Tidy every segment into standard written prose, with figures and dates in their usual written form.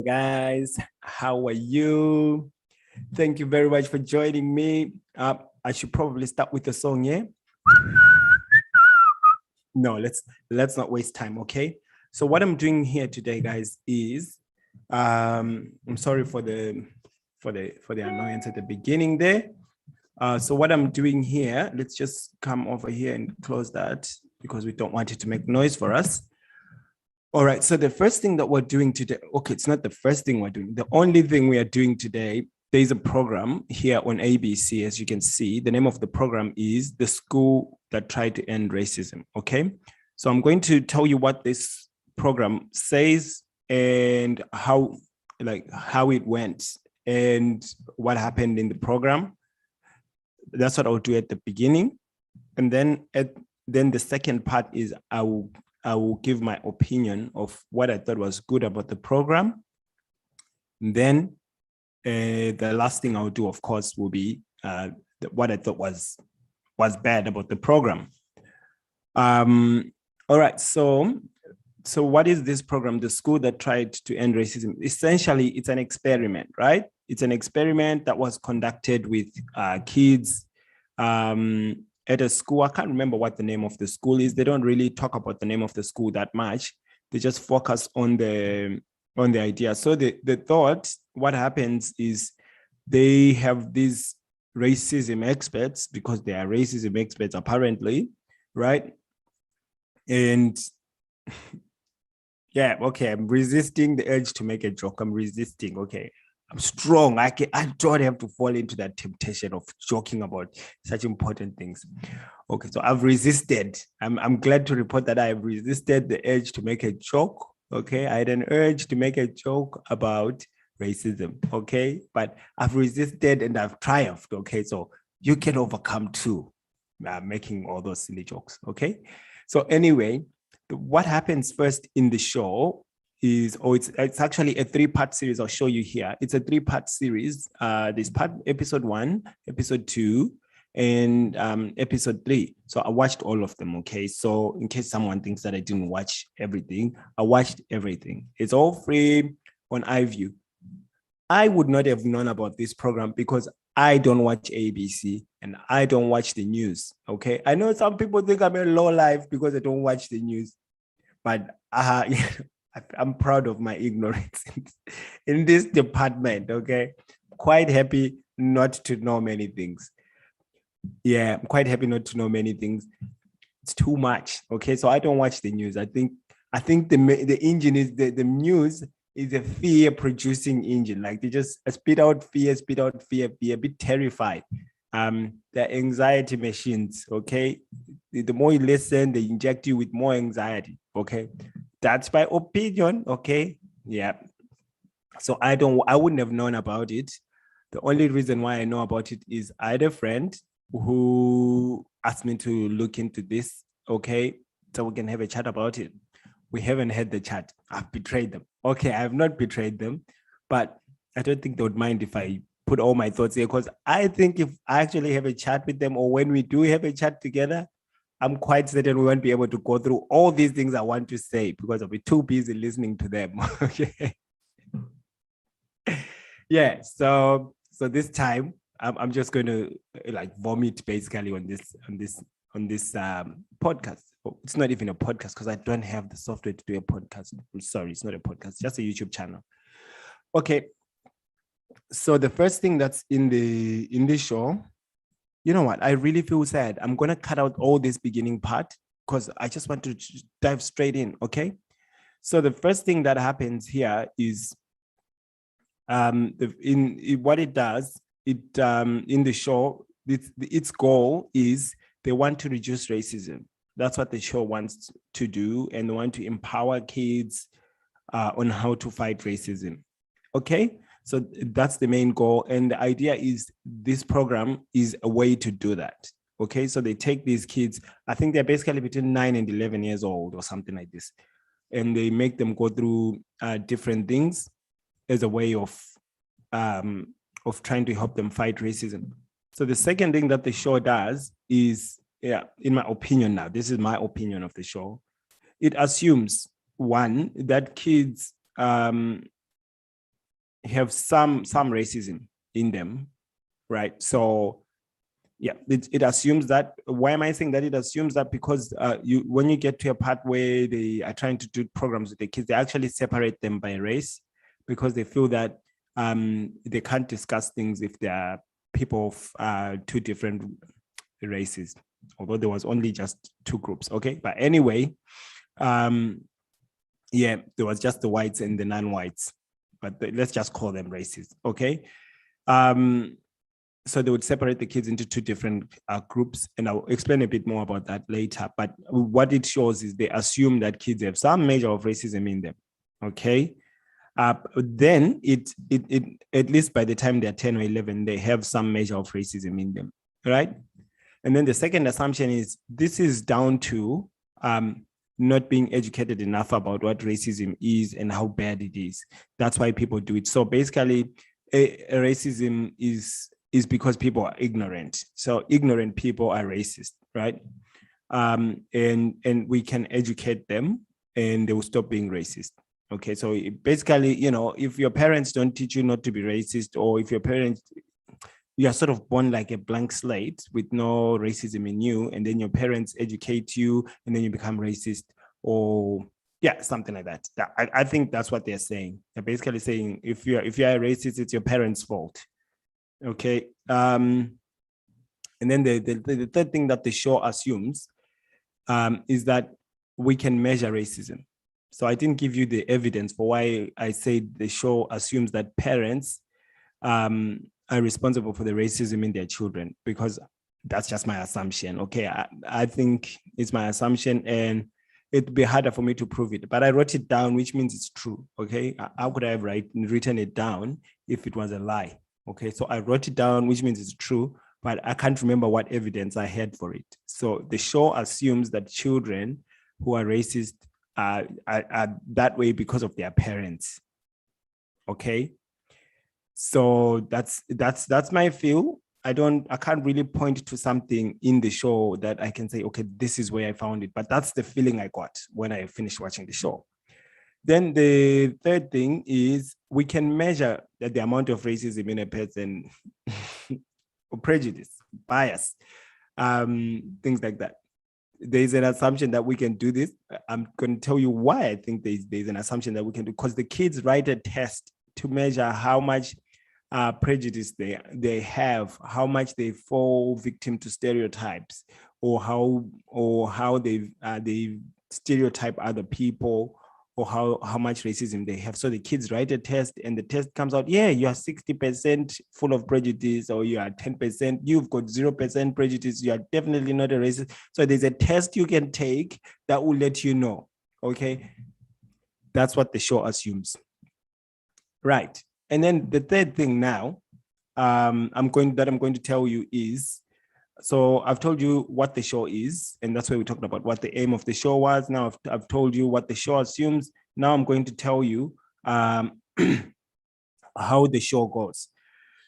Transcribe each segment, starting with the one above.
guys. How are you? Thank you very much for joining me. I should probably start with the song, yeah? No, let's not waste time, okay? So what I'm doing here today, guys, is I'm sorry for the annoyance at the beginning there. So what I'm doing here, let's just come over here and close that because we don't want it to make noise for us. All right, so the first thing that we're doing today, okay, it's not the first thing we're doing. The only thing we are doing today, there's a program here on ABC, as you can see. The name of the program is The School That Tried to End Racism, okay? So I'm going to tell you what this program says and how it went and what happened in the program. That's what I'll do at the beginning. And then the second part is I will give my opinion of what I thought was good about the program. And then the last thing I'll do, of course, will be what I thought was bad about the program. All right, so what is this program, The School That Tried to End Racism? Essentially, it's an experiment, right? It's an experiment that was conducted with kids at a school. I can't remember what the name of the school is. They don't really talk about the name of the school that much. They just focus on the idea. So the thought, what happens is they have these racism experts, because they are racism experts apparently, right? And yeah, okay, I'm resisting the urge to make a joke. I'm resisting, okay. I'm strong. I don't have to fall into that temptation of joking about such important things. Okay, so I've resisted. I'm glad to report that I have resisted the urge to make a joke. Okay, I had an urge to make a joke about racism. Okay, but I've resisted and I've triumphed. Okay, so you can overcome too, making all those silly jokes. Okay, so anyway, what happens first in the show is, it's actually a 3-part series. I'll show you here. It's a 3-part series. This part, episode 1, episode 2, and episode 3. So I watched all of them, okay? So in case someone thinks that I didn't watch everything, I watched everything. It's all free on iView. I would not have known about this program because I don't watch ABC and I don't watch the news, okay? I know some people think I'm a low life because I don't watch the news, but I'm proud of my ignorance in this department, okay? Quite happy not to know many things. Yeah, I'm quite happy not to know many things. It's too much, okay? So I don't watch the news. I think the engine is, the news is a fear-producing engine. Like they just spit out fear, be a bit terrified. They're anxiety machines, okay? The more you listen, they inject you with more anxiety, okay? That's my opinion, okay? Yeah. So I wouldn't have known about it. The only reason why I know about it is I had a friend who asked me to look into this, okay? So we can have a chat about it. We haven't had the chat. I've betrayed them. Okay, I have not betrayed them, but I don't think they would mind if I put all my thoughts here, because I think if I actually have a chat with them, or when we do have a chat together, I'm quite certain we won't be able to go through all these things I want to say because I'll be too busy listening to them. Okay. Yeah. So this time I'm just going to like vomit basically on this podcast. Oh, it's not even a podcast because I don't have the software to do a podcast. I'm sorry, it's not a podcast, just a YouTube channel. Okay. So the first thing that's in the show, you know what? I really feel sad. I'm going to cut out all this beginning part because I just want to dive straight in, okay? So the first thing that happens here is what it does, in the show, its goal is they want to reduce racism. That's what the show wants to do, and they want to empower kids on how to fight racism, okay? So that's the main goal. And the idea is this program is a way to do that. Okay. So they take these kids, I think they're basically between 9 and 11 years old or something like this. And they make them go through different things as a way of trying to help them fight racism. So the second thing that the show does is, yeah, in my opinion now, this is my opinion of the show. It assumes, one, that kids have some racism in them, right? So yeah, it assumes that. Why am I saying that? It assumes that because when you get to a part where they are trying to do programs with the kids, they actually separate them by race because they feel that they can't discuss things if they are people of two different races, although there was only just two groups. Okay, but anyway, yeah, there was just the whites and the non-whites, but let's just call them races. Okay. So they would separate the kids into two different groups, and I'll explain a bit more about that later. But what it shows is they assume that kids have some measure of racism in them. Okay. Then it at least by the time they're 10 or 11, they have some measure of racism in them, right? And then the second assumption is this is down to not being educated enough about what racism is and how bad it is. That's why people do it. So basically, racism is because people are ignorant. So ignorant people are racist, right? And we can educate them and they will stop being racist. Okay, so basically, if your parents don't teach you not to be racist, or if your parents, you are sort of born like a blank slate with no racism in you, and then your parents educate you and then you become racist, or yeah, something like that. I think that's what they're saying. They're basically saying if you're a racist, it's your parents' fault. Okay. And then the third thing that the show assumes is that we can measure racism. So I didn't give you the evidence for why I said the show assumes that parents are responsible for the racism in their children, because that's just my assumption. Okay. I think it's my assumption and it'd be harder for me to prove it, but I wrote it down, which means it's true. Okay. How could I have written it down if it was a lie? Okay, so I wrote it down, which means it's true, but I can't remember what evidence I had for it. So the show assumes that children who are racist are that way because of their parents. Okay, so that's my feel. I can't really point to something in the show that I can say, okay, this is where I found it, but that's the feeling I got when I finished watching the show. Then the third thing is we can measure the amount of racism in a person, or prejudice, bias, things like that. There's an assumption that we can do this. I'm going to tell you why I think there's an assumption that we can do, because the kids write a test to measure how much prejudice they have, how much they fall victim to stereotypes, or how they stereotype other people, or how much racism they have. So the kids write a test and the test comes out, yeah, you are 60% full of prejudice, or you are 10%, you've got 0% prejudice, you are definitely not a racist. So there's a test you can take that will let you know. Okay. That's what the show assumes. Right. And then the third thing now I'm going to tell you is, so I've told you what the show is, and that's why we talked about what the aim of the show was. Now I've told you what the show assumes. Now I'm going to tell you how the show goes.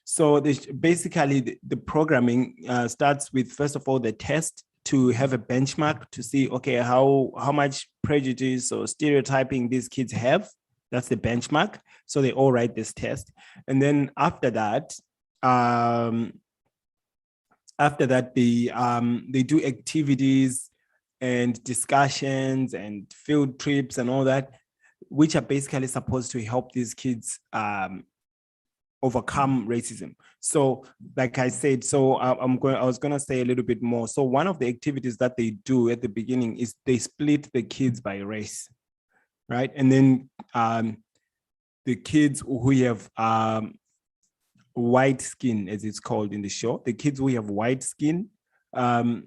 So basically the programming starts with, first of all, the test to have a benchmark to see, okay, how much prejudice or stereotyping these kids have. That's the benchmark. So they all write this test. And then after that, they do activities and discussions and field trips and all that, which are basically supposed to help these kids overcome racism. So like I said, I was going to say a little bit more. So one of the activities that they do at the beginning is they split the kids by race, right? And then the kids who have white skin, as it's called in the show, the kids who have white skin go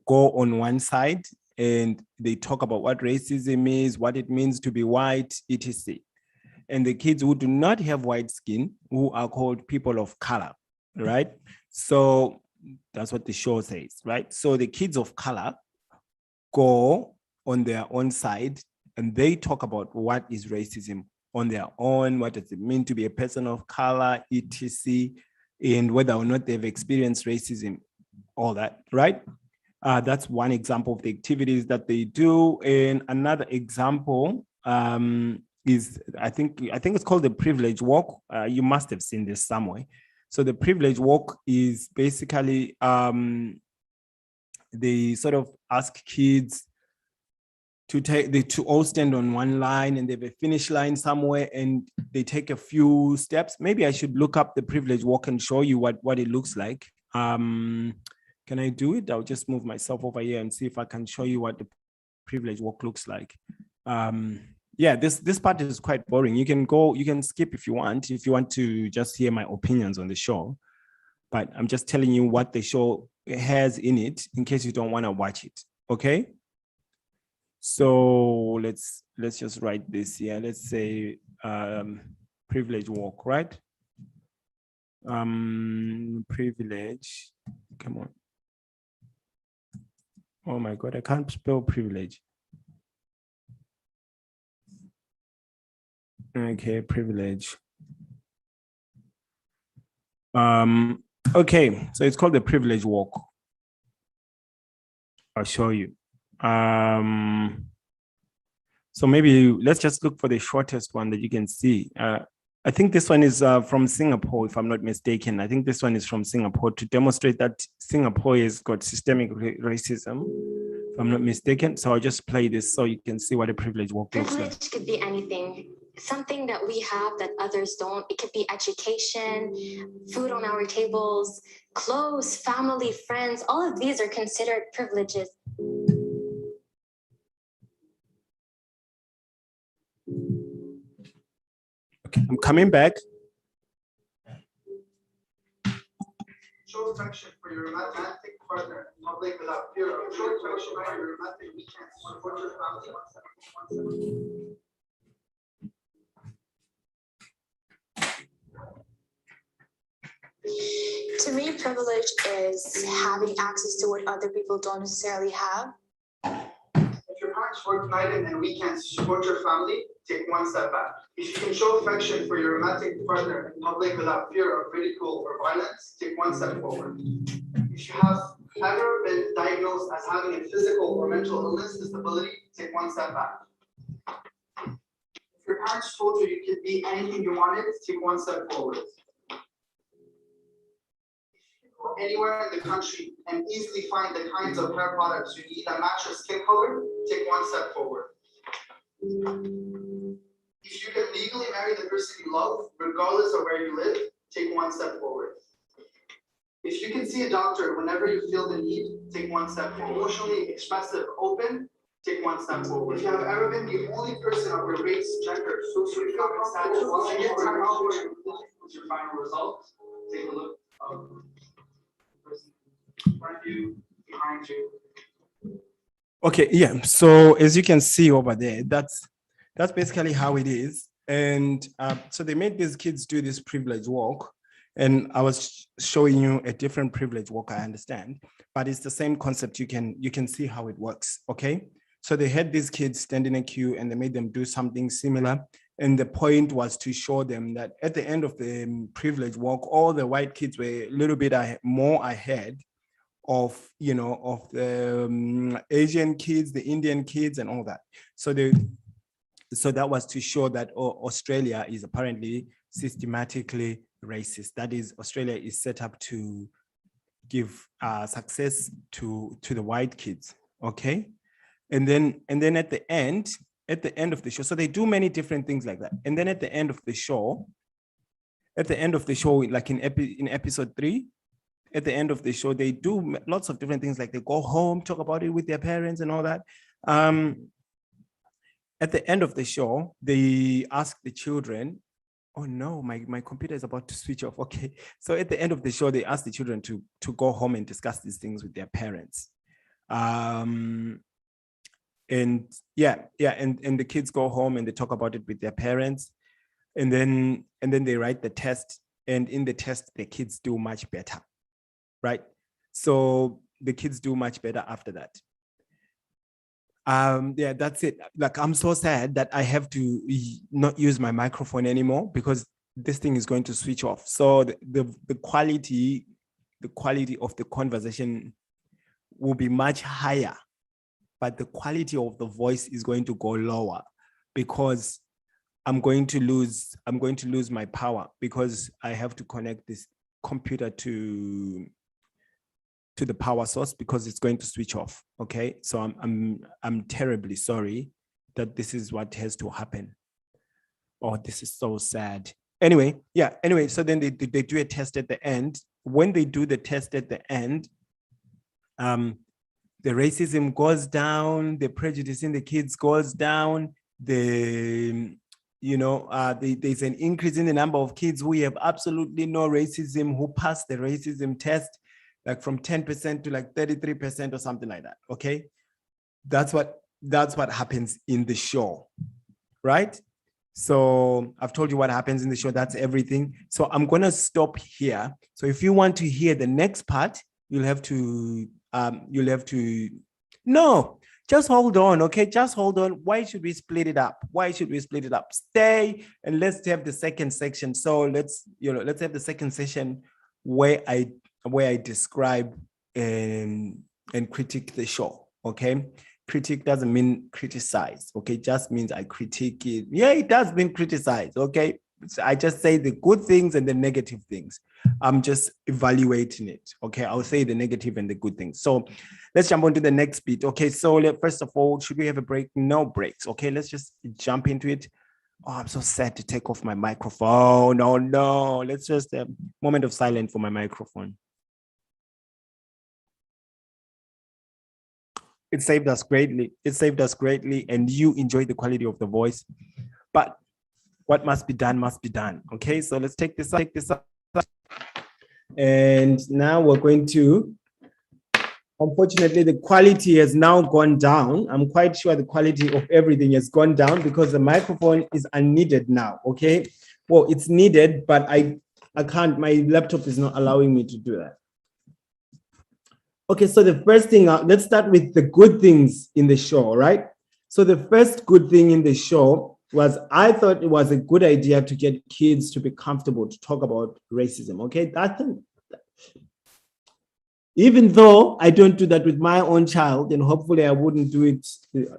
on one side and they talk about what racism is, what it means to be white, etc. And the kids who do not have white skin, who are called people of color, right? So that's what the show says, right? So the kids of color go on their own side and they talk about what is racism on their own, what does it mean to be a person of color, etc., and whether or not they've experienced racism, all that, right? That's one example of the activities that they do. And another example is, I think it's called the privilege walk. You must have seen this somewhere. So the privilege walk is basically they sort of ask kids to all stand on one line, and they have a finish line somewhere, and they take a few steps. Maybe I should look up the privilege walk and show you what it looks like. Can I do it? I'll just move myself over here and see if I can show you what the privilege walk looks like. Yeah, this part is quite boring. You can skip if you want to just hear my opinions on the show, but I'm just telling you what the show has in it in case you don't want to watch it. Okay. So let's just write this here. Let's say privilege walk, right? Privilege. Come on. Oh my God, I can't spell privilege. Okay, privilege. Okay, so it's called the privilege walk. I'll show you. So maybe let's just look for the shortest one that you can see. I think this one is from Singapore, if I'm not mistaken. I think this one is from Singapore to demonstrate that Singapore has got systemic racism, if I'm not mistaken. So I'll just play this so you can see what a privilege walk looks like. Privilege could be anything, something that we have that others don't. It could be education, food on our tables, clothes, family, friends. All of these are considered privileges. Okay, I'm coming back. Show affection for your romantic partner in public without fear of show affection for your romantic weekends. Support your family. To me, privilege is having access to what other people don't necessarily have. If your parents work night and weekends to support your family, take one step back. If you can show affection for your romantic partner in public without fear of ridicule or violence, take one step forward. If you have ever been diagnosed as having a physical or mental illness disability, take one step back. If your parents told you you could be anything you wanted, take one step forward. Anywhere in the country and easily find the kinds of hair products you need that match your skin color, take one step forward. If you can legally marry the person you love, regardless of where you live, take one step forward. If you can see a doctor whenever you feel the need, take one step forward. Emotionally expressive, open, take one step forward. If you have ever been the only person of your race, gender, socioeconomic status, while your time out with your final result, take a look of front you, behind you. Okay, yeah. So as you can see over there, that's basically how it is. And so they made these kids do this privilege walk, and I was showing you a different privilege walk, I understand, but it's the same concept. You can see how it works. Okay, so they had these kids stand in a queue and they made them do something similar. And the point was to show them that at the end of the privilege walk, all the white kids were a little bit more ahead of the Asian kids, the Indian kids, and all that. So that was to show that Australia is apparently systematically racist. That is, Australia is set up to give success to the white kids. Okay, and then at the end of the show, so they do many different things like that. And then at the end of the show, like in episode 3. At the end of the show, they do lots of different things, like they go home, talk about it with their parents and all that. At the end of the show, they ask the children, oh no, my computer is about to switch off. Okay. So at the end of the show, they ask the children to go home and discuss these things with their parents. And the kids go home and they talk about it with their parents. And then they write the test. And in the test, the kids do much better. Right. So the kids do much better after that. Yeah, that's it. Like, I'm so sad that I have to not use my microphone anymore because this thing is going to switch off. So the quality of the conversation will be much higher, but the quality of the voice is going to go lower because I'm going to lose my power because I have to connect this computer to the power source because it's going to switch off. Okay, so I'm terribly sorry that this is what has to happen. Oh, this is so sad. Anyway, so then they do a test at the end. When they do the test at the end, the racism goes down, the prejudice in the kids goes down, there's an increase in the number of kids who have absolutely no racism, who pass the racism test, like from 10% to like 33% or something like that. Okay, that's what happens in the show, right? So I've told you what happens in the show. That's everything. So I'm gonna stop here. So if you want to hear the next part, you'll have to no, just hold on. Okay, just hold on. Why should we split it up? Stay and let's have the second section. So let's have the second session where I describe and critique the show. Okay, critique doesn't mean criticize. Okay, just means I critique it. Yeah, it does mean criticize. Okay, so I just say the good things and the negative things. I'm just evaluating it. Okay, I'll say the negative and the good things. So let's jump on to the next bit. Okay, so first of all, should we have a break? No breaks. Okay, let's just jump into it. Oh, I'm so sad to take off my microphone. Oh no, let's just a moment of silence for my microphone. It saved us greatly. And you enjoyed the quality of the voice. But what must be done must be done. Okay, so let's take this up. And now we're going to, unfortunately, the quality has now gone down. I'm quite sure the quality of everything has gone down because the microphone is unneeded now. Okay, well, it's needed, but I can't, my laptop is not allowing me to do that. Okay, so the first thing, let's start with the good things in the show, right? So the first good thing in the show was, I thought it was a good idea to get kids to be comfortable to talk about racism, okay? Even though I don't do that with my own child, and hopefully I wouldn't do it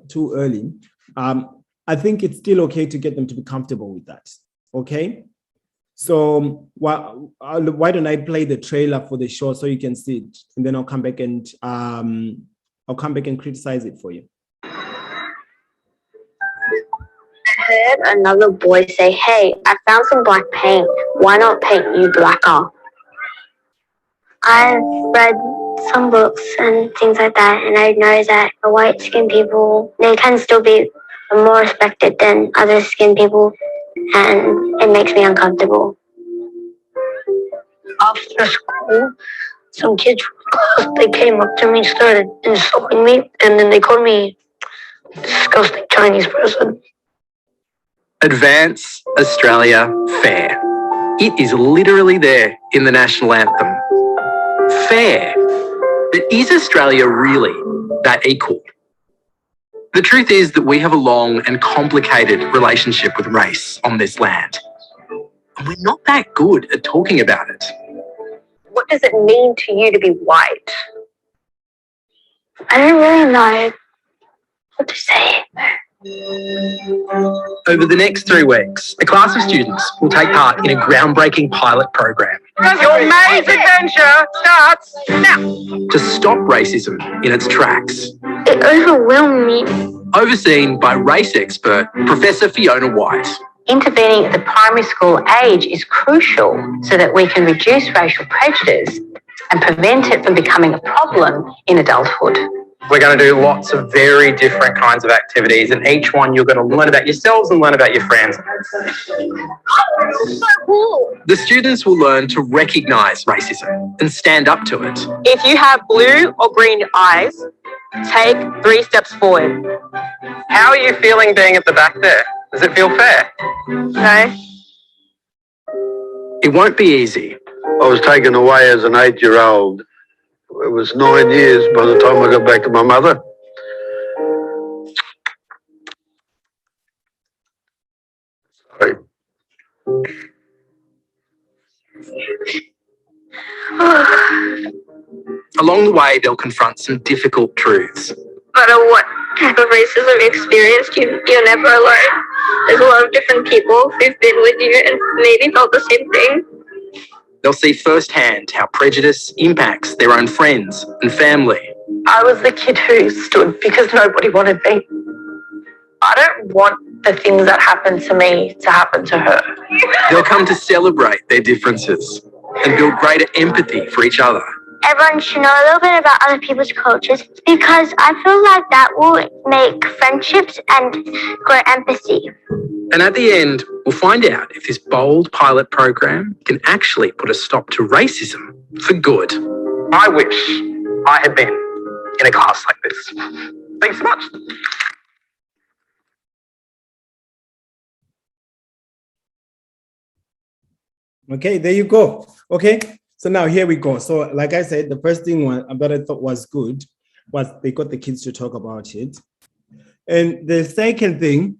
too early, I think it's still okay to get them to be comfortable with that, okay? So why don't I play the trailer for the show so you can see it, and then I'll come back and criticize it for you. I heard another boy say, "Hey, I found some black paint. Why not paint you blacker?" I've read some books and things like that, and I know that the white-skinned people, they can still be more respected than other skinned people, and it makes me uncomfortable. After school, some kids from class, they came up to me and started insulting me, and then they called me a disgusting Chinese person. Advance Australia Fair. It is literally there in the national anthem. Fair. But is Australia really that equal? The truth is that we have a long and complicated relationship with race on this land. And we're not that good at talking about it. What does it mean to you to be white? I don't really know what to say. Over the next 3 weeks, a class of students will take part in a groundbreaking pilot program. Your maze adventure starts now. To stop racism in its tracks. It overwhelmed me. Overseen by race expert Professor Fiona White. Intervening at the primary school age is crucial so that we can reduce racial prejudice and prevent it from becoming a problem in adulthood. We're going to do lots of very different kinds of activities, and each one you're going to learn about yourselves and learn about your friends. So cool. The students will learn to recognise racism and stand up to it. If you have blue or green eyes, take 3 steps forward. How are you feeling being at the back there? Does it feel fair? No. It won't be easy. I was taken away as an 8-year-old. It was 9 years by the time I got back to my mother. Sorry. Along the way, they'll confront some difficult truths. No matter what type of racism you experience, you're never alone. there's a lot of different people who've been with you and maybe felt the same thing. They'll see firsthand how prejudice impacts their own friends and family. I was the kid who stood because nobody wanted me. I don't want the things that happened to me to happen to her. They'll come to celebrate their differences and build greater empathy for each other. Everyone should know a little bit about other people's cultures because I feel like that will make friendships and grow empathy. And at the end, we'll find out if this bold pilot program can actually put a stop to racism for good. I wish I had been in a class like this. Thanks so much. Okay, there you go. Okay, so now here we go. So like I said, the first thing that I thought was good was they got the kids to talk about it. And the second thing,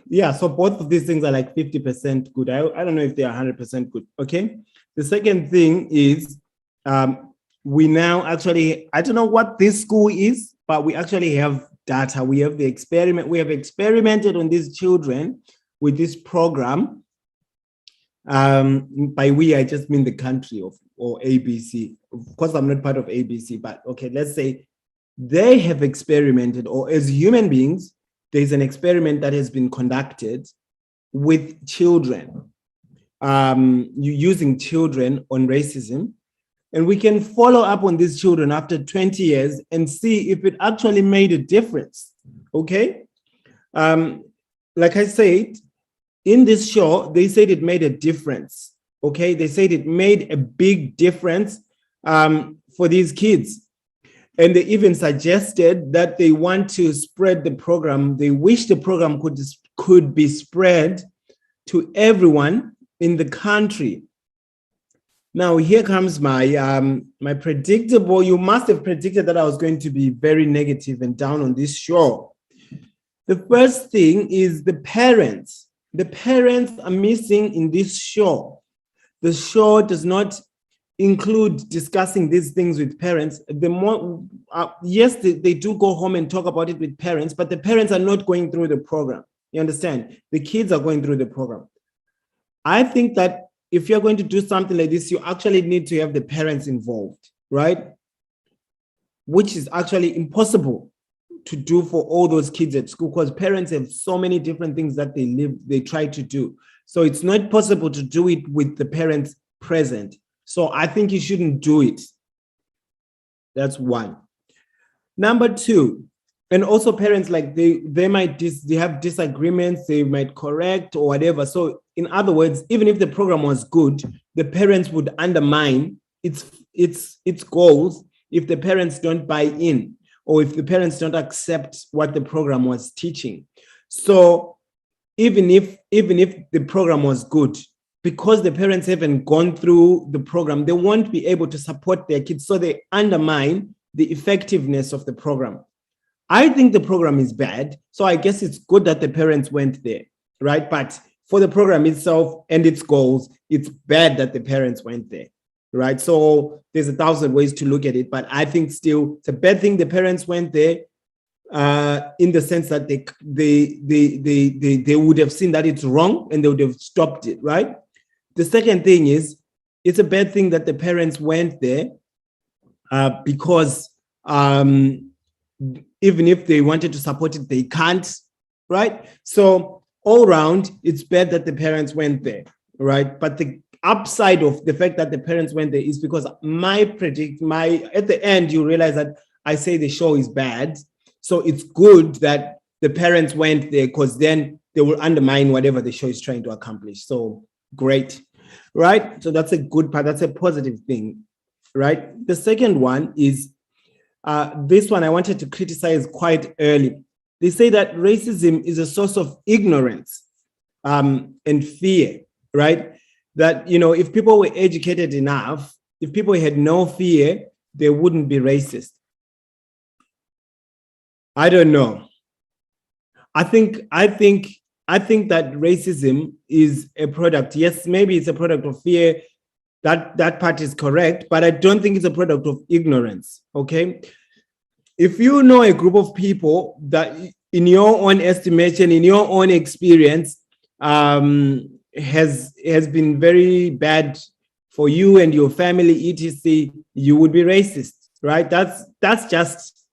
yeah, so both of these things are like 50% good. I don't know if they are 100% good, okay? The second thing is we now actually, I don't know what this school is, but we actually have data. We have the experiment. We have experimented on these children with this program. By we, I just mean the country or ABC. Of course, I'm not part of ABC, but okay, let's say they have experimented, or as human beings, there's an experiment that has been conducted with children, using children on racism. And we can follow up on these children after 20 years and see if it actually made a difference, okay? Like I said, in this show, they said it made a difference, okay? They said it made a big difference for these kids. And they even suggested that they want to spread the program. They wish the program could be spread to everyone in the country. Now, here comes my my predictable, you must have predicted that I was going to be very negative and down on this show. The first thing is the parents. The parents are missing in this show. The show does not include discussing these things with parents. The more, yes, they do go home and talk about it with parents, but the parents are not going through the program. You understand? The kids are going through the program. I think that if you're going to do something like this, you actually need to have the parents involved, right? Which is actually impossible to do for all those kids at school because parents have so many different things that they try to do. So it's not possible to do it with the parents present. So I think you shouldn't do it. That's one. Number two, and also parents, like they have disagreements, they might correct or whatever. So in other words, even if the program was good, the parents would undermine its goals if the parents don't buy in or if the parents don't accept what the program was teaching. So even if the program was good, because the parents haven't gone through the program, they won't be able to support their kids. So they undermine the effectiveness of the program. I think the program is bad. So I guess it's good that the parents went there, right? But for the program itself and its goals, it's bad that the parents went there, right? So there's 1,000 ways to look at it, but I think still it's a bad thing the parents went there in the sense that they would have seen that it's wrong and they would have stopped it, right? The second thing is, it's a bad thing that the parents went there because even if they wanted to support it, they can't, right? So all around, it's bad that the parents went there, right? But the upside of the fact that the parents went there is because at the end, you realize that I say the show is bad. So it's good that the parents went there because then they will undermine whatever the show is trying to accomplish. So great, right? So that's a good part. That's a positive thing, right? The second one is this one I wanted to criticize quite early. They say that racism is a source of ignorance and fear, right? That, you know, if people were educated enough, if people had no fear, they wouldn't be racist. I don't know. I think that racism is a product. Yes, maybe it's a product of fear. That part is correct, but I don't think it's a product of ignorance, okay? If you know a group of people that in your own estimation, in your own experience, has been very bad for you and your family, etc., you would be racist, right? That's just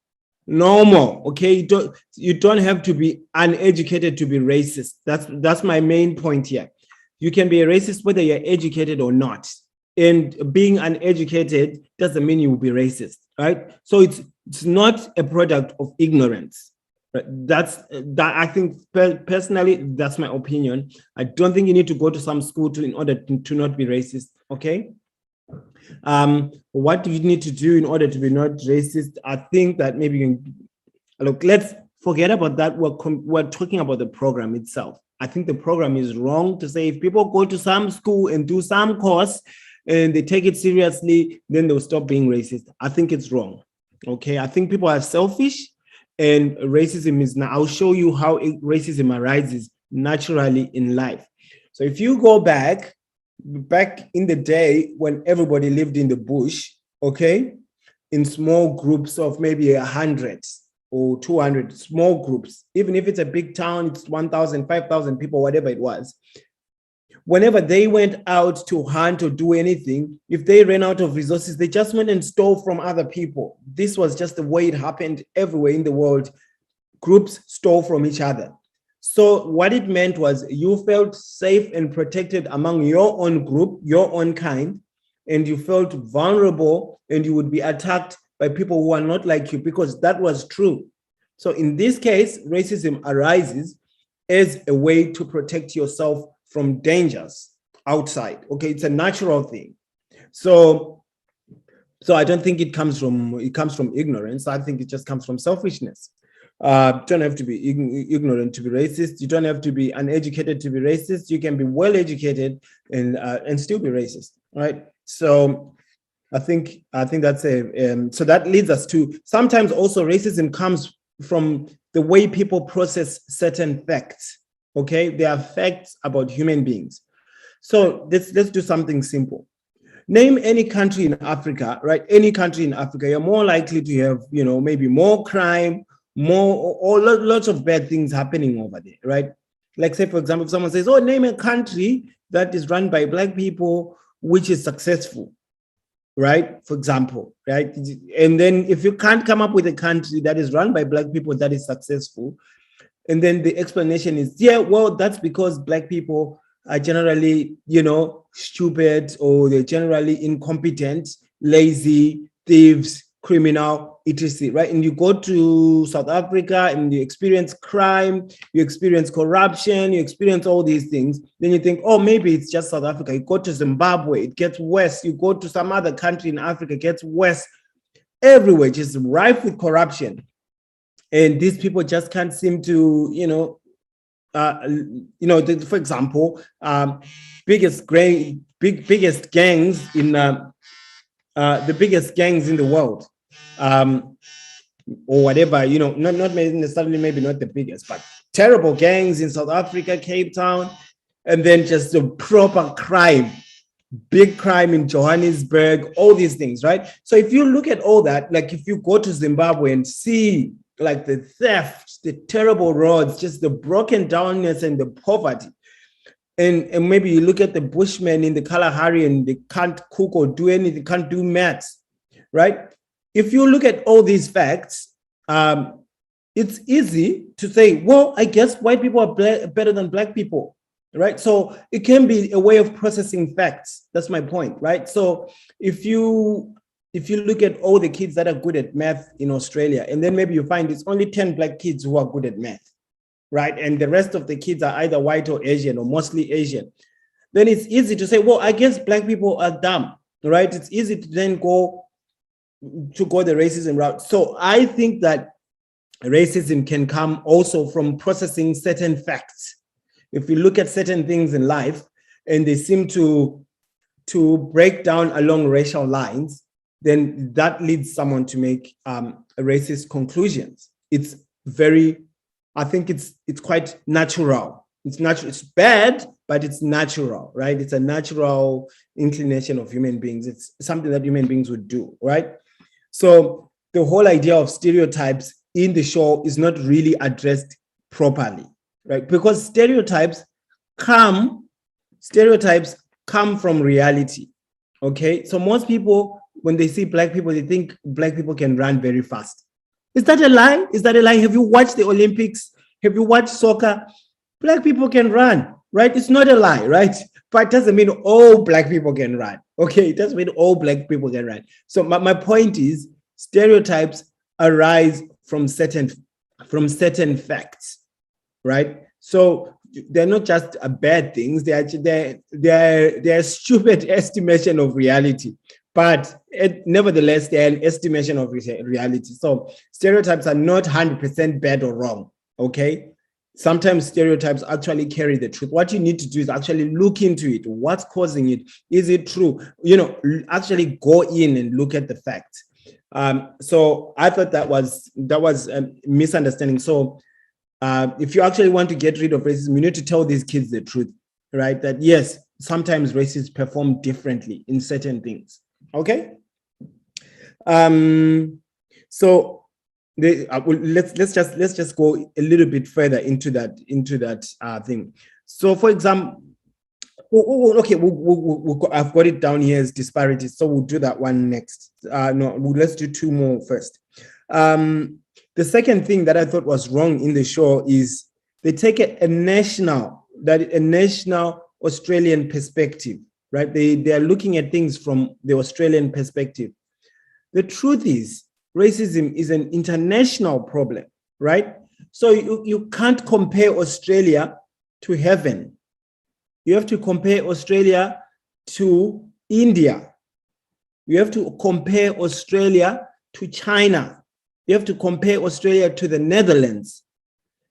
normal, okay? You don't have to be uneducated to be racist. That's my main point here. You can be a racist whether you're educated or not. And being uneducated doesn't mean you will be racist, right? So it's not a product of ignorance. Right? That I think personally, that's my opinion. I don't think you need to go to some school in order to not be racist, okay? What do you need to do in order to be not racist? I think that maybe you can, look, let's forget about that. We're talking about the program itself. I think the program is wrong to say if people go to some school and do some course and they take it seriously, then they'll stop being racist. I think it's wrong, okay? I think people are selfish and racism is now, I'll show you how racism arises naturally in life. So if you go back in the day when everybody lived in the bush, okay, in small groups of maybe 100 or 200, small groups, even if it's a big town, it's 1,000, 5,000 people, whatever it was. Whenever they went out to hunt or do anything, if they ran out of resources, they just went and stole from other people. This was just the way it happened everywhere in the world. Groups stole from each other. So what it meant was you felt safe and protected among your own group, your own kind, and you felt vulnerable and you would be attacked by people who are not like you, because that was true. So in this case, racism arises as a way to protect yourself from dangers outside. Okay, it's a natural thing. So I don't think it comes from ignorance. I think it just comes from selfishness. You don't have to be ignorant to be racist. You don't have to be uneducated to be racist. You can be well educated and still be racist, right? So I think that's so that leads us to sometimes also racism comes from the way people process certain facts. Okay, there are facts about human beings. So let's do something simple. Name any country in Africa, right? Any country in Africa, you're more likely to have, maybe more crime, lots of bad things happening over there, right? Like say, for example, if someone says, oh, name a country that is run by Black people, which is successful, right? For example, right? And then if you can't come up with a country that is run by Black people that is successful, and then the explanation is, yeah, well, that's because Black people are generally, stupid, or they're generally incompetent, lazy, thieves, criminal, etc., right? And you go to South Africa and you experience crime, you experience corruption, you experience all these things. Then you think, oh, maybe it's just South Africa. You go to Zimbabwe, it gets worse. You go to some other country in Africa, it gets worse. Everywhere, just rife with corruption. And these people just can't seem to, for example, biggest gangs in the biggest gangs in the world, or whatever, not necessarily, maybe not the biggest, but terrible gangs in South Africa, Cape Town, and then just the proper crime, big crime in Johannesburg, all these things, right? So if you look at all that, like if you go to Zimbabwe and see like the theft, the terrible roads, just the broken downness and the poverty. And maybe you look at the Bushmen in the Kalahari and they can't cook or do anything, can't do maths, right? If you look at all these facts, it's easy to say, well, I guess white people are better than Black people, right? So it can be a way of processing facts. That's my point, right? So if you look at all the kids that are good at math in Australia, and then maybe you find it's only 10 Black kids who are good at math, right? And the rest of the kids are either white or Asian or mostly Asian. Then it's easy to say, well, I guess Black people are dumb, right? It's easy to then go the racism route. So I think that racism can come also from processing certain facts. If you look at certain things in life and they seem to break down along racial lines, then that leads someone to make racist conclusions. It's I think it's quite natural. It's natural. It's bad, but it's natural, right? It's a natural inclination of human beings. It's something that human beings would do, right? So the whole idea of stereotypes in the show is not really addressed properly, right? Because stereotypes come from reality. Okay, so most people, when they see black people, they think black people can run very fast. Is that a lie? Is that a lie? Have you watched the Olympics? Have you watched soccer? Black people can run, right? It's not a lie, right? But it doesn't mean all black people can run. Okay, it doesn't mean all black people can run. So my point is, stereotypes arise from certain facts, right? So they're not just bad things, they're a stupid estimation of reality, but nevertheless, they're an estimation of reality. So stereotypes are not 100% bad or wrong, okay? Sometimes stereotypes actually carry the truth. What you need to do is actually look into it. What's causing it? Is it true? Actually go in and look at the facts. So I thought that was a misunderstanding. So if you actually want to get rid of racism, you need to tell these kids the truth, right? That yes, sometimes racists perform differently in certain things. Okay. So let's just go a little bit further into that thing. So, for example, okay, I've got it down here as disparities, so we'll do that one next. Let's do two more first. The second thing that I thought was wrong in the show is they take a national Australian perspective, right? They are looking at things from the Australian perspective. The truth is, racism is an international problem, right? So you can't compare Australia to heaven. You have to compare Australia to India. You have to compare Australia to China. You have to compare Australia to the Netherlands.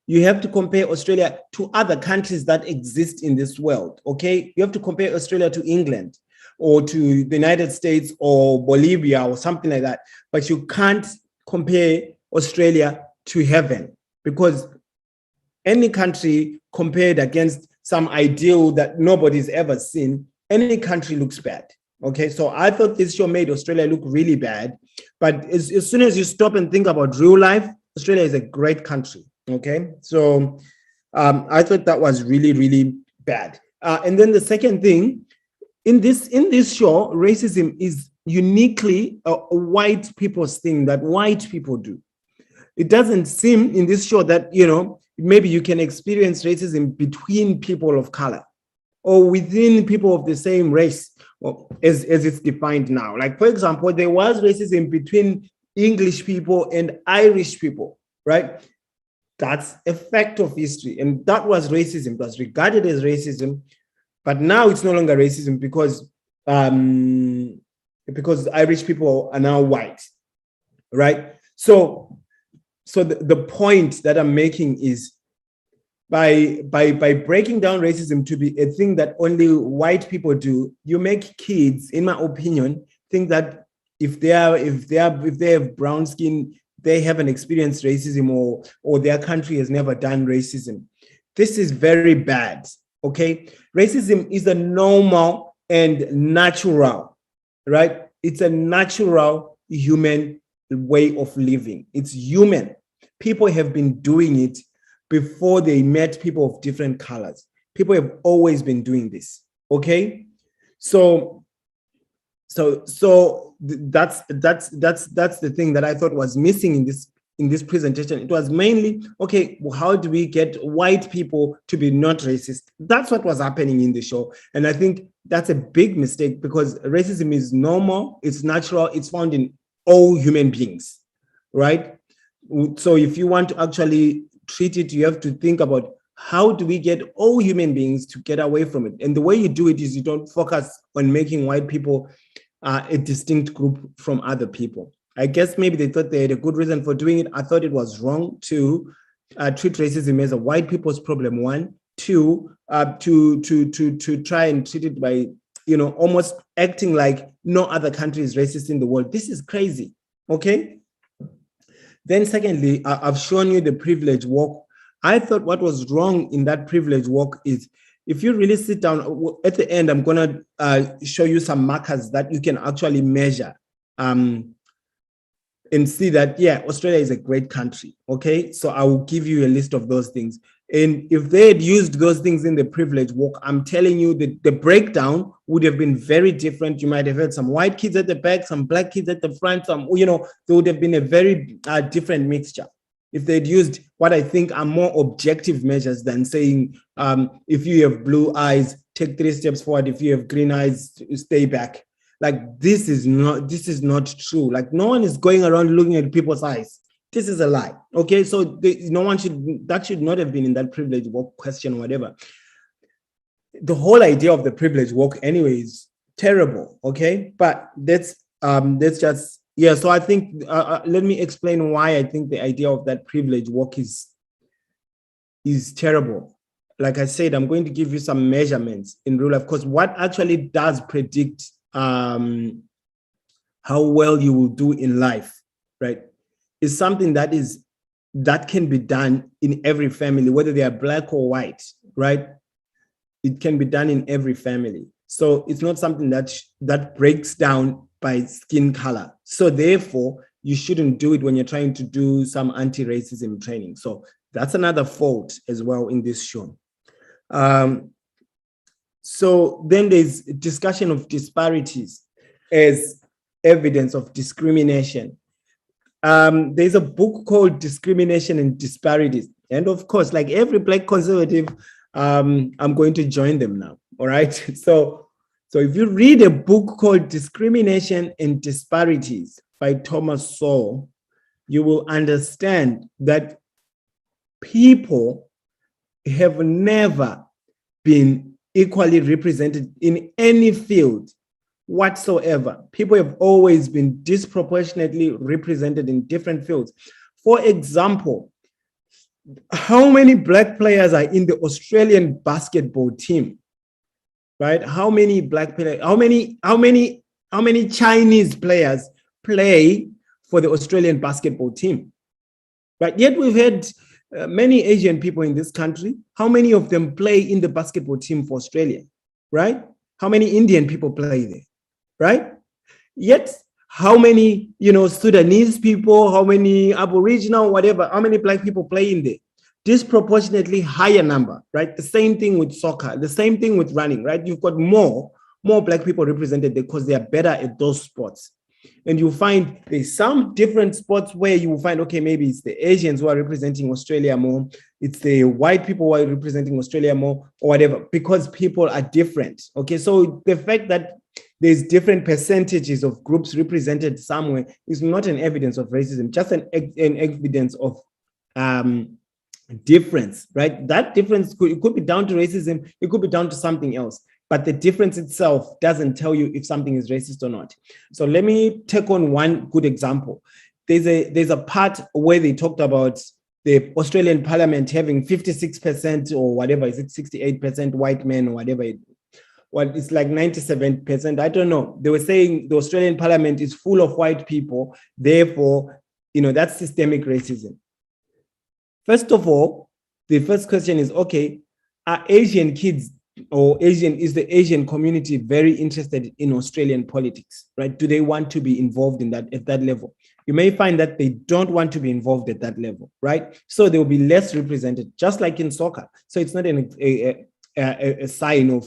You have to compare Australia to other countries that exist in this world, okay? You have to compare Australia to England or to the United States or Bolivia or something like that. But you can't compare Australia to heaven, because any country compared against some ideal that nobody's ever seen, any country looks bad. Okay, so I thought this show made Australia look really bad, but as soon as you stop and think about real life, Australia is a great country. Okay, so I thought that was really, really bad. And then the second thing, in this show, racism is uniquely a white people's thing that white people do. It doesn't seem in this show that, maybe you can experience racism between people of color or within people of the same race, as it's defined now. Like, for example, there was racism between English people and Irish people, right? That's a fact of history. And that was racism. It was regarded as racism, but now it's no longer racism because Irish people are now white, right? So the point that I'm making is by breaking down racism to be a thing that only white people do, you make kids, in my opinion, think that if they have brown skin, they haven't experienced racism or their country has never done racism. This is very bad, okay? Racism is a normal and natural, right? It's a natural human way of living. It's human. People have been doing it before they met people of different colors. People have always been doing this, okay? So that's the thing that I thought was missing in this presentation. It was mainly, okay, well, how do we get white people to be not racist? That's what was happening in the show. And I think that's a big mistake, because racism is normal, it's natural, it's found in all human beings, right? So if you want to actually treat it, you have to think about, how do we get all human beings to get away from it? And the way you do it is you don't focus on making white people a distinct group from other people. I guess maybe they thought they had a good reason for doing it. I thought it was wrong to treat racism as a white people's problem, one. Two, to try and treat it by, almost acting like no other country is racist in the world. This is crazy, okay? Then secondly, I've shown you the privilege walk. I thought what was wrong in that privilege walk is, if you really sit down, at the end, I'm going to show you some markers that you can actually measure and see that, yeah, Australia is a great country. Okay, so I will give you a list of those things. And if they had used those things in the privilege walk, I'm telling you that the breakdown would have been very different. You might have had some white kids at the back, some black kids at the front, some, you know, there would have been a very different mixture if they'd used what I think are more objective measures than saying, if you have blue eyes, take 3 steps forward. If you have green eyes, stay back. Like, this is not true. Like, no one is going around looking at people's eyes. This is a lie. Okay, so that should not have been in that privilege walk question or whatever. The whole idea of the privilege walk anyway is terrible. Okay, but that's just, yeah. So I think let me explain why I think the idea of that privilege walk is terrible. Like I said, I'm going to give you some measurements in real life, because what actually does predict how well you will do in life, right, is something that can be done in every family, whether they are black or white, right? It can be done in every family. So it's not something that breaks down by skin color. So therefore, you shouldn't do it when you're trying to do some anti-racism training. So that's another fault as well in this show. So then there's discussion of disparities as evidence of discrimination. There's a book called Discrimination and Disparities. And of course, like every Black conservative, I'm going to join them now, all right? So if you read a book called Discrimination and Disparities by Thomas Sowell, you will understand that people have never been equally represented in any field whatsoever. People have always been disproportionately represented in different fields. For example, how many Black players are in the Australian basketball team? Right? How many Black players, how many Chinese players play for the Australian basketball team? Right? Yet we've had many Asian people in this country. How many of them play in the basketball team for Australia? Right? How many Indian people play there? Right? Yet, how many, Sudanese people, how many Aboriginal, whatever, how many Black people play in there? Disproportionately higher number, right? The same thing with soccer, the same thing with running, right? You've got more Black people represented because they are better at those sports. And you find there's some different sports where you will find, okay, maybe it's the Asians who are representing Australia more, it's the white people who are representing Australia more, or whatever, because people are different. Okay, so the fact that there's different percentages of groups represented somewhere is not an evidence of racism, just an evidence of difference, right? That difference could be down to racism, it could be down to something else, but the difference itself doesn't tell you if something is racist or not. So let me take on one good example. There's a part where they talked about the Australian Parliament having 56% or whatever, is it 68% white men or whatever well, it's like 97%. I don't know. They were saying the Australian Parliament is full of white people. Therefore, that's systemic racism. First of all, the first question is, okay, are Asian kids is the Asian community very interested in Australian politics, right? Do they want to be involved in that at that level? You may find that they don't want to be involved at that level, right? So they will be less represented, just like in soccer. So it's not a sign of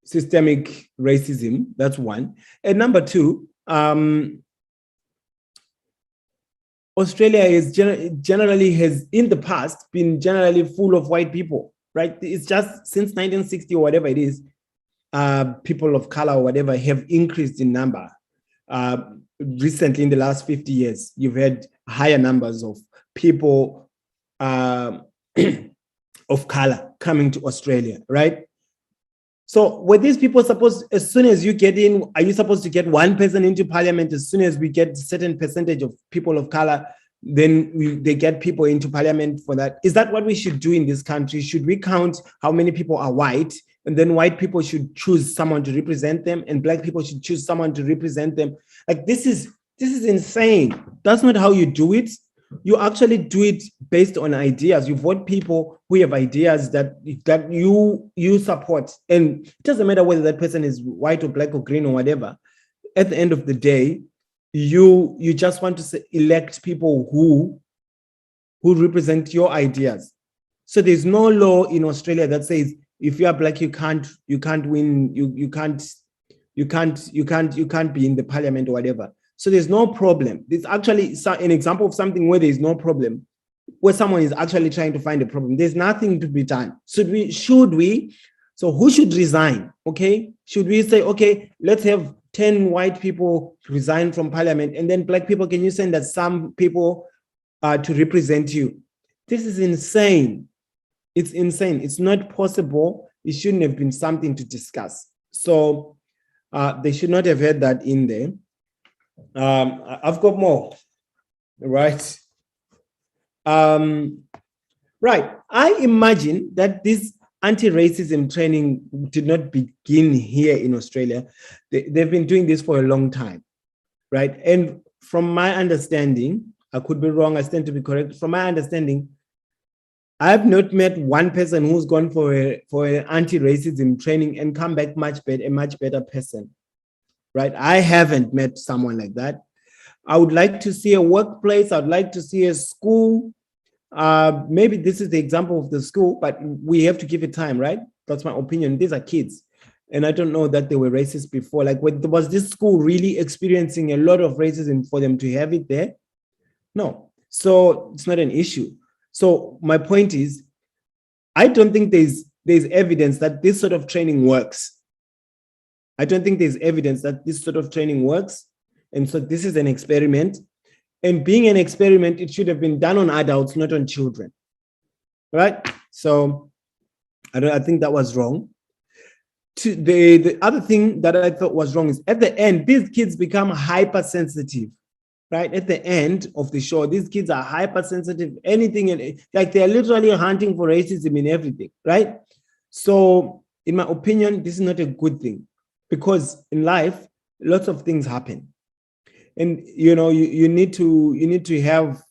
systemic racism. That's one. And number two, Australia is generally has in the past been generally full of white people, right? It's just since 1960 or whatever it is, people of color or whatever have increased in number. Recently, in the last 50 years, you've had higher numbers of people of color coming to Australia, right? So were these people supposed, as soon as you get in, are you supposed to get one person into parliament? As soon as we get a certain percentage of people of color, then they get people into parliament for that? Is that what we should do in this country? Should we count how many people are white, and then white people should choose someone to represent them, and Black people should choose someone to represent them? Like, this is insane. That's not how you do it. You actually do it based on ideas. You vote people who have ideas that you support. And it doesn't matter whether that person is white or Black or green or whatever. At the end of the day, you just want to elect people who represent your ideas. So there's no law in Australia that says if you are black, you can't win, you can't be in the parliament or whatever. So there's no problem. There's actually an example of something where there's no problem, where someone is actually trying to find a problem. There's nothing to be done. Should we? So who should resign? Okay. Should we say, okay, let's have 10 white people resign from parliament, and then black people, can you send us some people to represent you? This is insane. It's insane. It's not possible. It shouldn't have been something to discuss. So they should not have had that in there. I've got more, right? Right. I imagine that this anti-racism training did not begin here in Australia. They've been doing this for a long time, right? And from my understanding, I could be wrong, I stand to be correct. From my understanding, I've not met one person who's gone for an anti-racism training and come back a much better person, right? I haven't met someone like that. I would like to see a workplace. I'd like to see a school. Maybe this is the example of the school, but we have to give it time, right? That's my opinion. These are kids. And I don't know that they were racist before. Like, was this school really experiencing a lot of racism for them to have it there? No. So it's not an issue. So my point is, I don't think there's evidence that this sort of training works. I don't think there's evidence that this sort of training works. And so this is an experiment. And being an experiment, it should have been done on adults, not on children, right? So I think that was wrong. The other thing that I thought was wrong is at the end, these kids become hypersensitive, right? At the end of the show, these kids are hypersensitive, anything, like they're literally hunting for racism in everything, right? So in my opinion, this is not a good thing, because in life, lots of things happen. And you need to have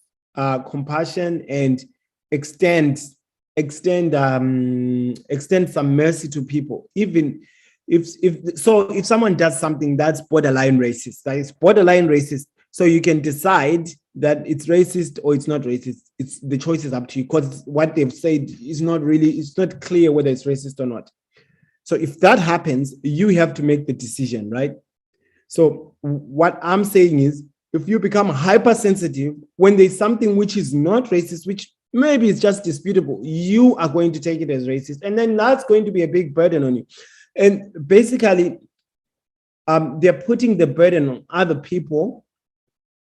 compassion and extend some mercy to people, even if someone does something that's borderline racist, that is borderline racist, so you can decide that it's racist or it's not racist. It's the choice is up to you, because what they've said is it's not clear whether it's racist or not. So if that happens, you have to make the decision, right? So what I'm saying is, if you become hypersensitive when there's something which is not racist, which maybe is just disputable, you are going to take it as racist, and then that's going to be a big burden on you. And basically, they're putting the burden on other people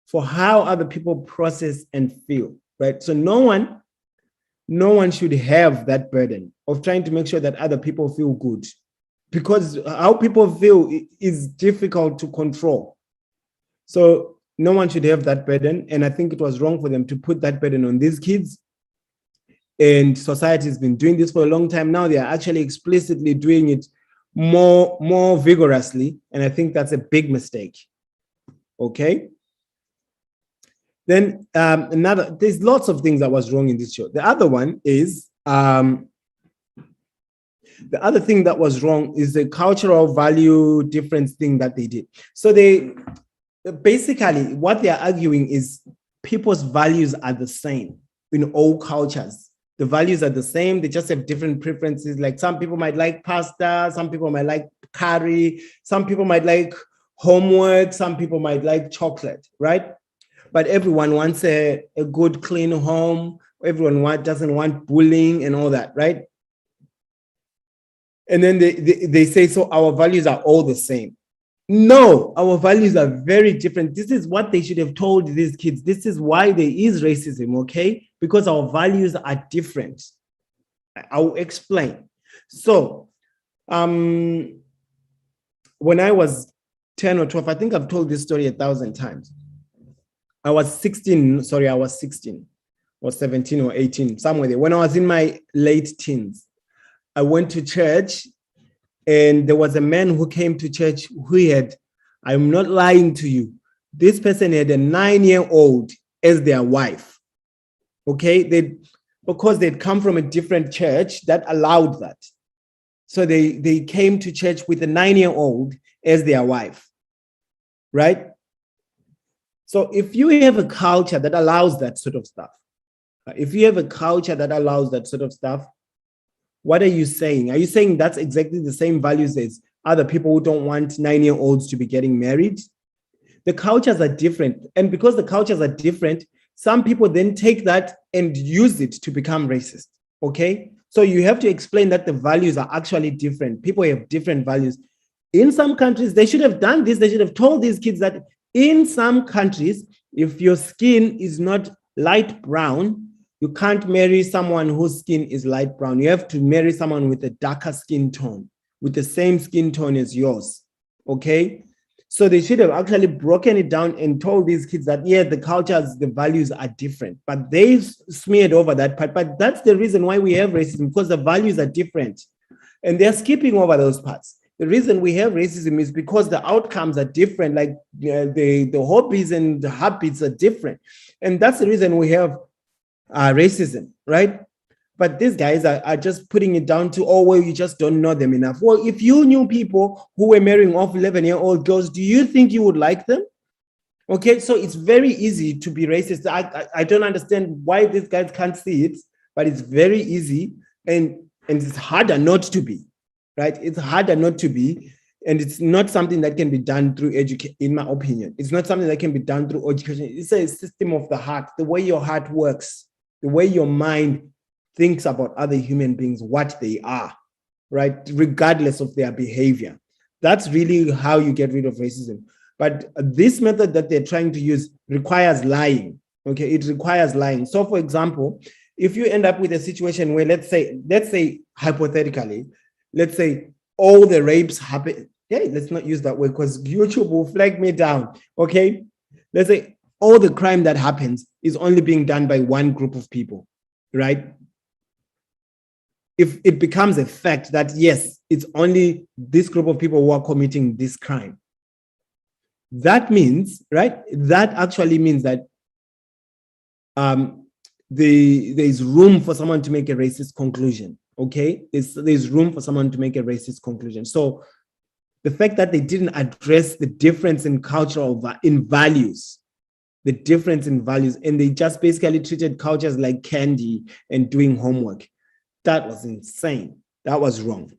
for how other people process and feel, right? So no one should have that burden of trying to make sure that other people feel good, because how people feel is difficult to control. So no one should have that burden. And I think it was wrong for them to put that burden on these kids. And society has been doing this for a long time now. They are actually explicitly doing it more vigorously. And I think that's a big mistake. Okay. Then there's lots of things that was wrong in this show. The other one is, the other thing that was wrong is the cultural value difference thing that they did. So they basically, what they're arguing is people's values are the same in all cultures. The values are the same. They just have different preferences. Like some people might like pasta, some people might like curry, some people might like homework, some people might like chocolate, right? But everyone wants a good, clean home. Everyone doesn't want bullying and all that, right? And then they say, so our values are all the same. No, our values are very different. This is what they should have told these kids. This is why there is racism, okay? Because our values are different. I'll explain. So, when I was 10 or 12, I think I've told this story 1,000 times. I was 16 or 17 or 18, somewhere there. When I was in my late teens, I went to church, and there was a man who came to church who had, I'm not lying to you, this person had a 9-year-old as their wife. Okay, because they'd come from a different church that allowed that. So they came to church with a 9-year-old as their wife, right? So if you have a culture that allows that sort of stuff, what are you saying? Are you saying that's exactly the same values as other people who don't want 9-year-olds to be getting married? The cultures are different. And because the cultures are different, some people then take that and use it to become racist, okay? So you have to explain that the values are actually different. People have different values. In some countries, they should have done this. They should have told these kids that in some countries, if your skin is not light brown, you can't marry someone whose skin is light brown. You have to marry someone with a darker skin tone, with the same skin tone as yours, okay? So they should have actually broken it down and told these kids that, yeah, the cultures, the values are different, but they smeared over that part. But that's the reason why we have racism, because the values are different and they're skipping over those parts. The reason we have racism is because the outcomes are different, like the hobbies and the habits are different. And that's the reason we have racism, right? But these guys are just putting it down to, oh, well, you just don't know them enough. Well, if you knew people who were marrying off 11-year-old girls, do you think you would like them? Okay, so it's very easy to be racist. I don't understand why these guys can't see it, but it's very easy and it's harder not to be, right? It's harder not to be, and it's not something that can be done through education, in my opinion. It's not something that can be done through education. It's a system of the heart, the way your heart works, the way your mind thinks about other human beings, what they are, right? Regardless of their behavior. That's really how you get rid of racism. But this method that they're trying to use requires lying, okay? It requires lying. So for example, if you end up with a situation where, let's say hypothetically, let's say all the rapes happen, hey, let's not use that word because YouTube will flag me down, okay? Let's say all the crime that happens is only being done by one group of people, right? If it becomes a fact that, yes, it's only this group of people who are committing this crime, that means, right? That actually means that there's room for someone to make a racist conclusion, okay? There's room for someone to make a racist conclusion. So the fact that they didn't address the difference in in values, the difference in values, and they just basically treated cultures like candy and doing homework, that was insane. That was wrong.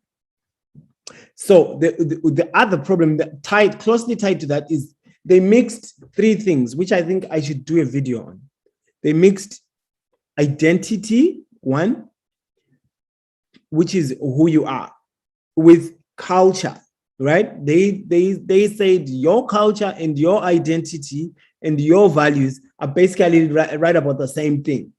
So the other problem that closely tied to that is they mixed three things, which I think I should do a video on. They mixed identity, one, which is who you are, with culture, right? They said your culture and your identity and your values are basically right about the same thing.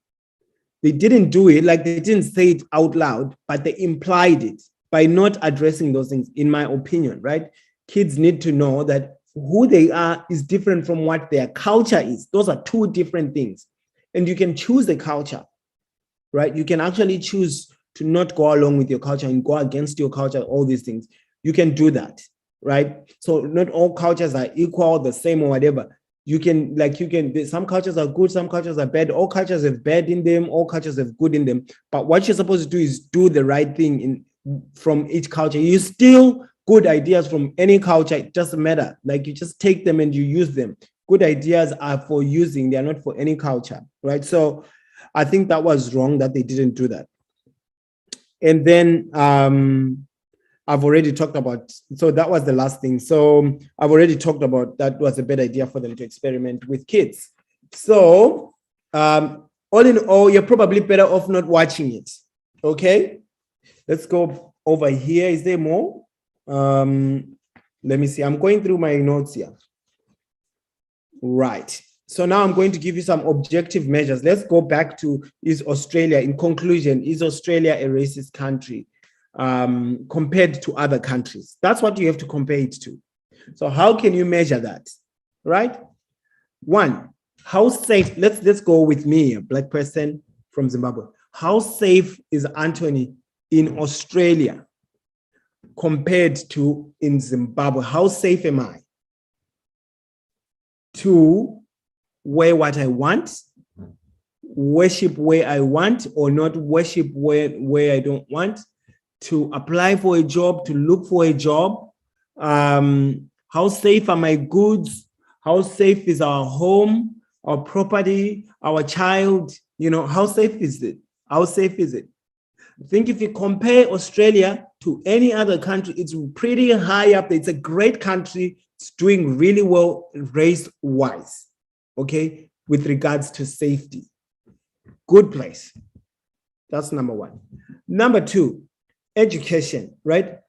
They didn't do it, like they didn't say it out loud, but they implied it by not addressing those things, in my opinion, right? Kids need to know that who they are is different from what their culture is. Those are two different things. And you can choose a culture, right? You can actually choose to not go along with your culture and go against your culture, all these things. You can do that, right? So not all cultures are equal, the same or whatever. Some cultures are good, some cultures are bad. All cultures have bad in them, all cultures have good in them. But what you're supposed to do is do the right thing from each culture. You steal good ideas from any culture, it doesn't matter. Like you just take them and you use them. Good ideas are for using, they are not for any culture, right? So I think that was wrong that they didn't do that. And then I've already talked about, so that was the last thing. So I've already talked about that was a bad idea for them to experiment with kids. So all in all, you're probably better off not watching it, okay? Let's go over here. Is there more? Let me see. I'm going through my notes here. Right. So now I'm going to give you some objective measures. Let's go back to, is Australia, in conclusion, is Australia a racist country compared to other countries? That's what you have to compare it to. So how can you measure that, right? One, how safe, let's go with me, a black person from Zimbabwe. How safe is Anthony in Australia compared to in Zimbabwe? How safe am I to wear what I want, worship where I want, or not worship where I don't want, to apply for a job, to look for a job? How safe are my goods? How safe is our home, our property, our child? You know, how safe is it? How safe is it? I think if you compare Australia to any other country, it's pretty high up there. It's a great country. It's doing really well race-wise, okay, with regards to safety. Good place. That's number one. Number two, education, right?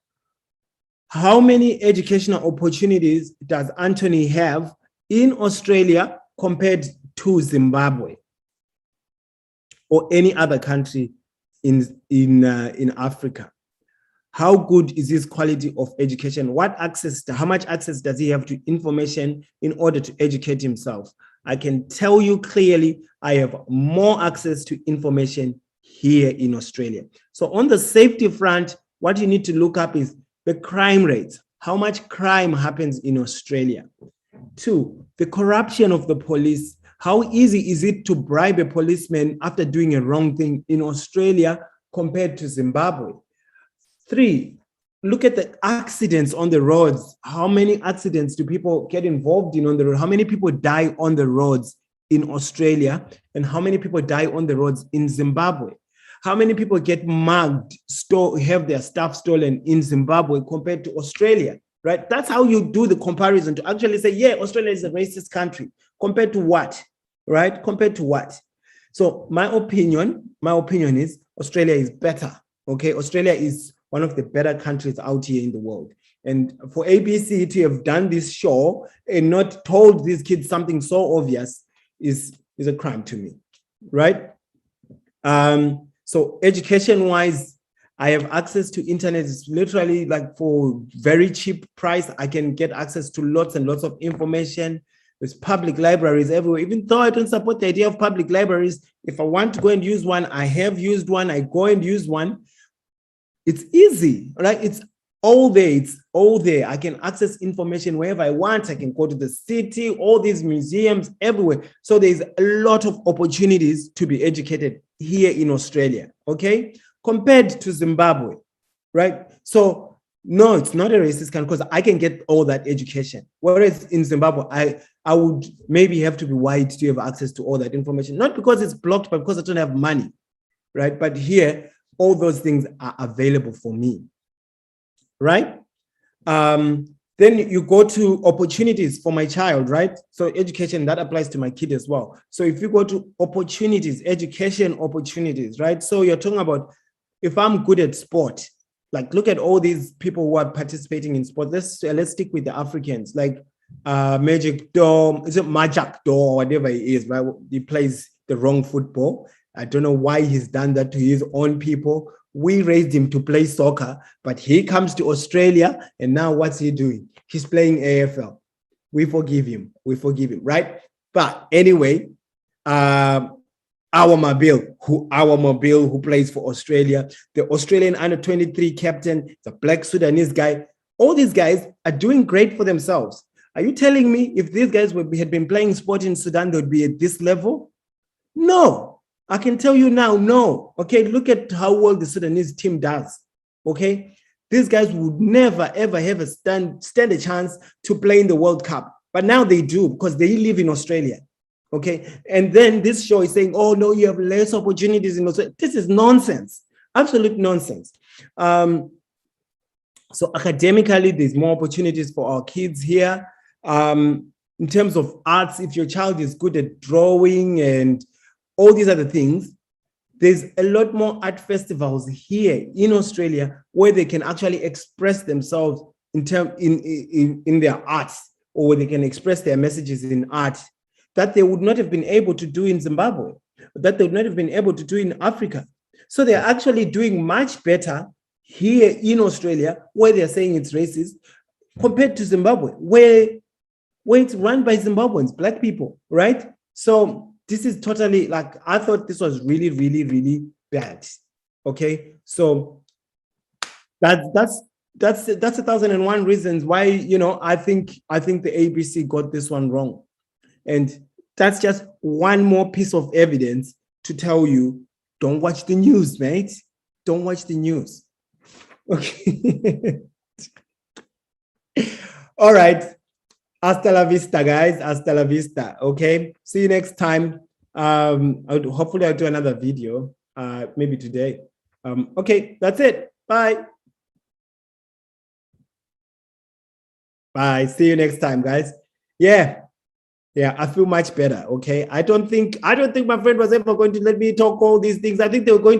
How many educational opportunities does Anthony have in Australia compared to Zimbabwe or any other country in Africa? How good is his quality of education? How much access does he have to information in order to educate himself? I can tell you clearly, I have more access to information here in Australia. So on the safety front, what you need to look up is the crime rates. How much crime happens in Australia? Two, the corruption of the police. How easy is it to bribe a policeman after doing a wrong thing in Australia compared to Zimbabwe? Three, look at the accidents on the roads. How many accidents do people get involved in on the road? How many people die on the roads in Australia? And how many people die on the roads in Zimbabwe? How many people get mugged, have their stuff stolen in Zimbabwe compared to Australia, right? That's how you do the comparison to actually say, yeah, Australia is a racist country. Compared to what, right? Compared to what? So my opinion is Australia is better, okay? Australia is one of the better countries out here in the world. And for ABC to have done this show and not told these kids something so obvious is a crime to me, right? So education-wise, I have access to internet. It's literally like for very cheap price. I can get access to lots and lots of information. There's public libraries everywhere. Even though I don't support the idea of public libraries, if I want to go and use one, I have used one, I go and use one. It's easy, right? It's all there. It's all there. I can access information wherever I want. I can go to the city, all these museums everywhere. So there's a lot of opportunities to be educated here in Australia, okay? Compared to Zimbabwe, right? So no, it's not a racist country because I can get all that education. Whereas in Zimbabwe, I would maybe have to be white to have access to all that information. Not because it's blocked, but because I don't have money, right? But here, all those things are available for me, right? Then you go to opportunities for my child, right? So education, that applies to my kid as well. So if you go to opportunities, education opportunities, right? So you're talking about, if I'm good at sport, like look at all these people who are participating in sport. Let's stick with the Africans, like Magic Dom, is it Majak Dom or whatever he is, right? He plays the wrong football. I don't know why he's done that to his own people. We raised him to play soccer, but he comes to Australia and now what's he doing? He's playing AFL. We forgive him, right? But anyway, our Mobile who plays for Australia, the Australian under-23 captain, the Black Sudanese guy, all these guys are doing great for themselves. Are you telling me if these guys had been playing sport in Sudan, they would be at this level? No. I can tell you now, no. Okay, look at how well the Sudanese team does. Okay, these guys would never, ever, ever stand a chance to play in the World Cup. But now they do because they live in Australia. Okay, and then this show is saying, oh, no, you have less opportunities in Australia. This is nonsense, absolute nonsense. So academically, there's more opportunities for our kids here. In terms of arts, if your child is good at drawing and all these other things, there's a lot more art festivals here in Australia where they can actually express themselves in their arts, or where they can express their messages in art that they would not have been able to do in Zimbabwe, that they would not have been able to do in Africa. So they're actually doing much better here in Australia, where they're saying it's racist, compared to Zimbabwe, where it's run by Zimbabweans, Black people, right? So this is totally, like, I thought this was really, really, really bad. Okay, so that's 1,001 reasons why, you know, I think the ABC got this one wrong. And that's just one more piece of evidence to tell you, don't watch the news, mate. Don't watch the news. Okay. All right. Hasta la vista, guys. Hasta la vista. Okay. See you next time. Hopefully I'll do another video. Maybe today. Okay, that's it. Bye. Bye. See you next time, guys. Yeah, I feel much better. Okay. I don't think my friend was ever going to let me talk all these things. I think they were going